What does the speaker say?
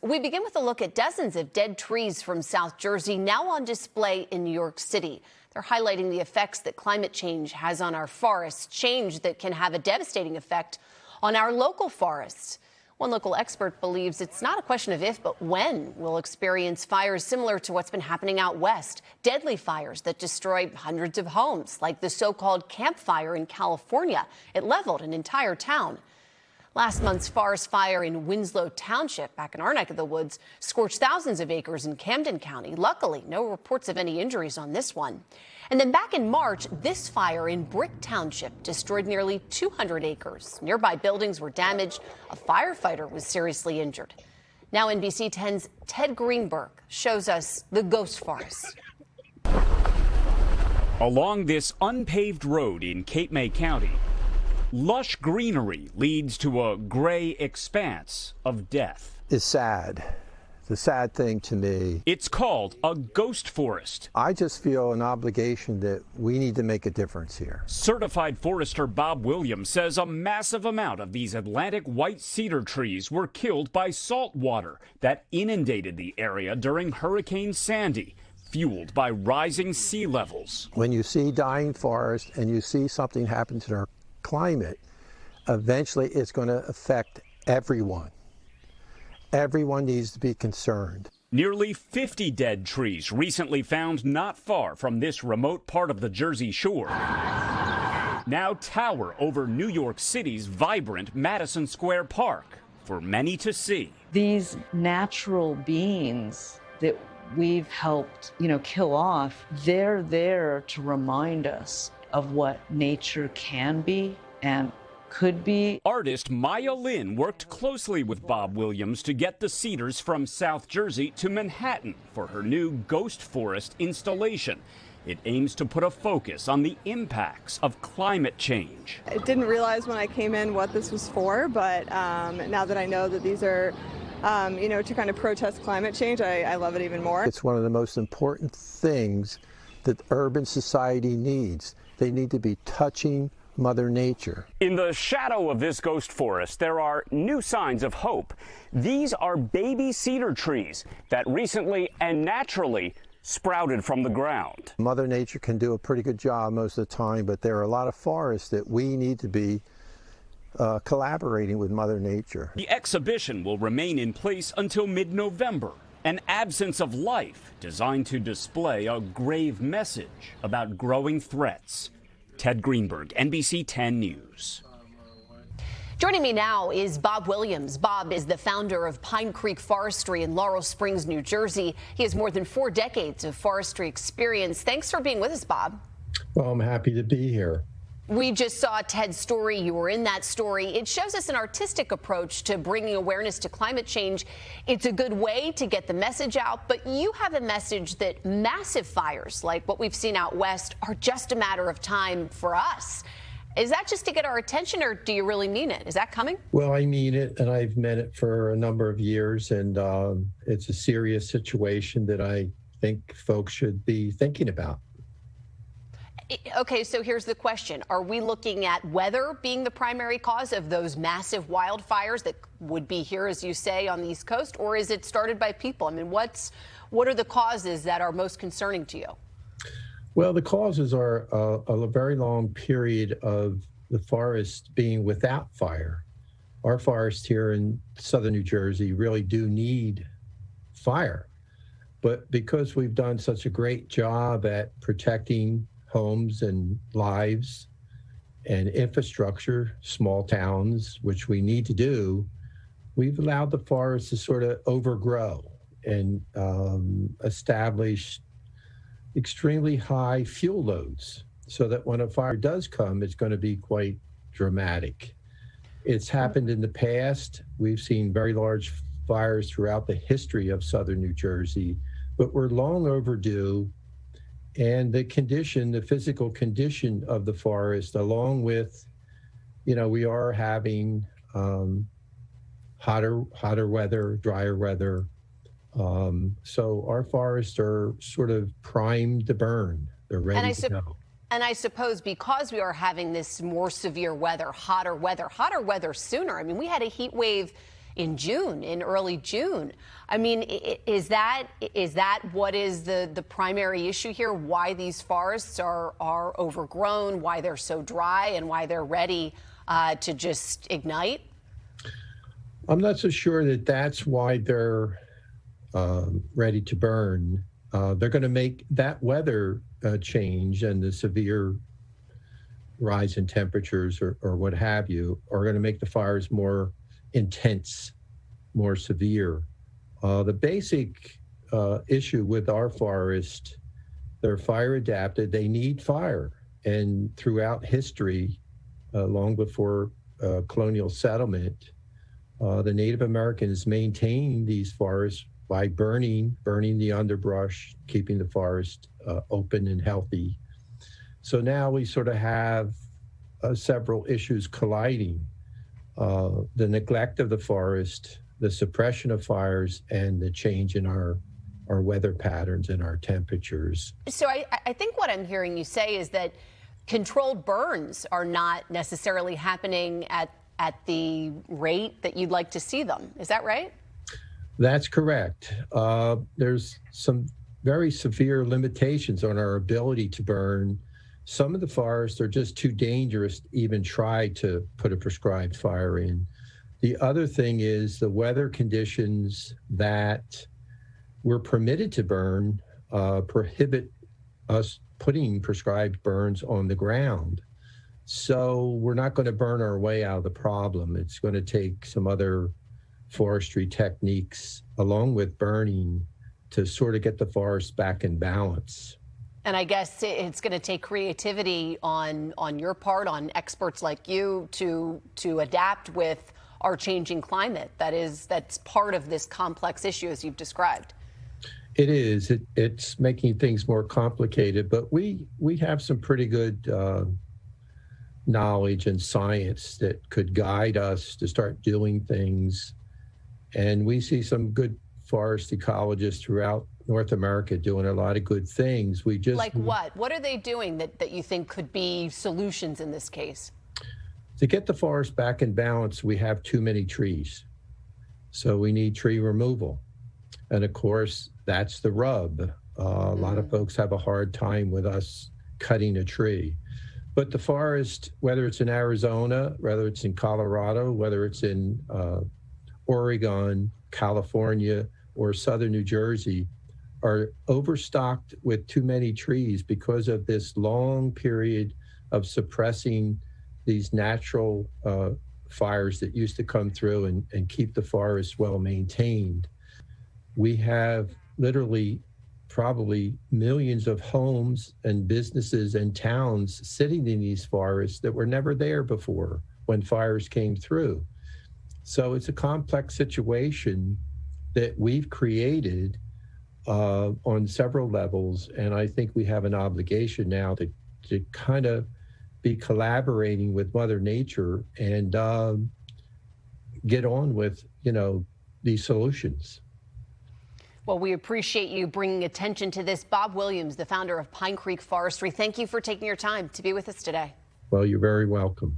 We begin with a look at dozens of dead trees from South Jersey now on display in New York City. They're highlighting the effects that climate change has on our forests, change that can have a devastating effect on our local forests. One local expert believes it's not a question of if, but when we'll experience fires similar to what's been happening out west. Deadly fires that destroy hundreds of homes, like the so-called Camp Fire in California. It leveled an entire town. Last month's forest fire in WINSLOW Township, back in our neck of the woods, scorched thousands of acres in Camden County. Luckily, no reports of any injuries on this one. And then back in March, this fire in Brick Township destroyed nearly 200 acres. Nearby buildings were damaged. A firefighter was seriously injured. Now NBC10's Ted Greenberg shows us the ghost forest. Along this unpaved road in Cape May County, lush greenery leads to a gray expanse of death. It's sad. It's a sad thing to me. It's called a ghost forest. I just feel an obligation that we need to make a difference here. Certified forester Bob Williams says a massive amount of these Atlantic white cedar trees were killed by salt water that inundated the area during Hurricane Sandy, fueled by rising sea levels. When you see dying forest and you see something happen to our climate, eventually it's going to affect everyone. Everyone needs to be concerned. Nearly 50 dead trees recently found not far from this remote part of the Jersey Shore now tower over New York City's vibrant Madison Square Park for many to see. These natural beings that we've helped, kill off, they're there to remind us of what nature can be and could be. Artist Maya Lynn worked closely with Bob Williams to get the cedars from South Jersey to Manhattan for her new ghost forest installation. It aims to put a focus on the impacts of climate change. I didn't realize when I came in what this was for, but now that I know that these are to kind of protest climate change, I love it even more. It's one of the most important things that urban society needs. They need to be touching Mother Nature. In the shadow of this ghost forest, there are new signs of hope. These are baby cedar trees that recently and naturally sprouted from the ground. Mother Nature can do a pretty good job most of the time, but there are a lot of forests that we need to be collaborating with Mother Nature. The exhibition will remain in place until mid-November. An absence of life designed to display a grave message about growing threats. Ted Greenberg, NBC 10 News. Joining me now is Bob Williams. Bob is the founder of Pine Creek Forestry in Laurel Springs, New Jersey. He has more than 4 decades of forestry experience. Thanks for being with us, Bob. Well, I'm happy to be here. We just saw Ted's story. You were in that story. It shows us an artistic approach to bringing awareness to climate change. It's a good way to get the message out, but you have a message that massive fires like what we've seen out west are just a matter of time for us. Is that just to get our attention, or do you really mean it? Is that coming? Well, I mean it, and I've meant it for a number of years, and it's a serious situation that I think folks should be thinking about. Okay, so here's the question. Are we looking at weather being the primary cause of those massive wildfires that would be here, as you say, on the East Coast, or is it started by people? I mean, what are the causes that are most concerning to you? Well, the causes are a very long period of the forest being without fire. Our forests here in southern New Jersey really do need fire. But because we've done such a great job at protecting homes and lives and infrastructure, small towns, which we need to do, we've allowed the forest to sort of overgrow and establish extremely high fuel loads so that when a fire does come, it's going to be quite dramatic. It's happened in the past. We've seen very large fires throughout the history of southern New Jersey, but we're long overdue. And the physical condition of the forest, along with, we are having hotter weather, drier weather. So our forests are sort of primed to burn. They're ready to go. And I suppose because we are having this more severe weather, hotter weather sooner. I mean, we had a heat wave in June, in early June. I mean, is that what is the primary issue here? Why these forests are overgrown, why they're so dry, and why they're ready to just ignite? I'm not so sure that that's why they're ready to burn. They're going to make that weather change and the severe rise in temperatures or what have you are going to make the fires more intense, more severe. The basic issue with our forest, they're fire adapted, they need fire. And throughout history, long before colonial settlement, the Native Americans maintained these forests by burning the underbrush, keeping the forest open and healthy. So now we sort of have several issues colliding. The neglect of the forest, the suppression of fires, and the change in our weather patterns and our temperatures. So I think what I'm hearing you say is that controlled burns are not necessarily happening at the rate that you'd like to see them. Is that right? That's correct. There's some very severe limitations on our ability to burn. Some of the forests are just too dangerous to even try to put a prescribed fire in. The other thing is the weather conditions that we're permitted to burn prohibit us putting prescribed burns on the ground. So we're not going to burn our way out of the problem. It's going to take some other forestry techniques along with burning to sort of get the forest back in balance. And I guess it's going to take creativity on your part, on experts like you, to adapt with our changing climate. That's part of this complex issue, as you've described. It is. It's making things more complicated, but we have some pretty good knowledge and science that could guide us to start doing things. And we see some good forest ecologists throughout North America doing a lot of good things. Like what? What are they doing that you think could be solutions in this case? To get the forest back in balance, we have too many trees. So we need tree removal. And of course, that's the rub. A lot of folks have a hard time with us cutting a tree. But the forest, whether it's in Arizona, whether it's in Colorado, whether it's in Oregon, California, or southern New Jersey, are overstocked with too many trees because of this long period of suppressing these natural fires that used to come through and keep the forest well maintained. We have literally probably millions of homes and businesses and towns sitting in these forests that were never there before when fires came through. So it's a complex situation that we've created on several levels, and I think we have an obligation now to kind of be collaborating with Mother Nature and get on with, these solutions. Well, we appreciate you bringing attention to this. Bob Williams, the founder of Pine Creek Forestry, thank you for taking your time to be with us today. Well, you're very welcome.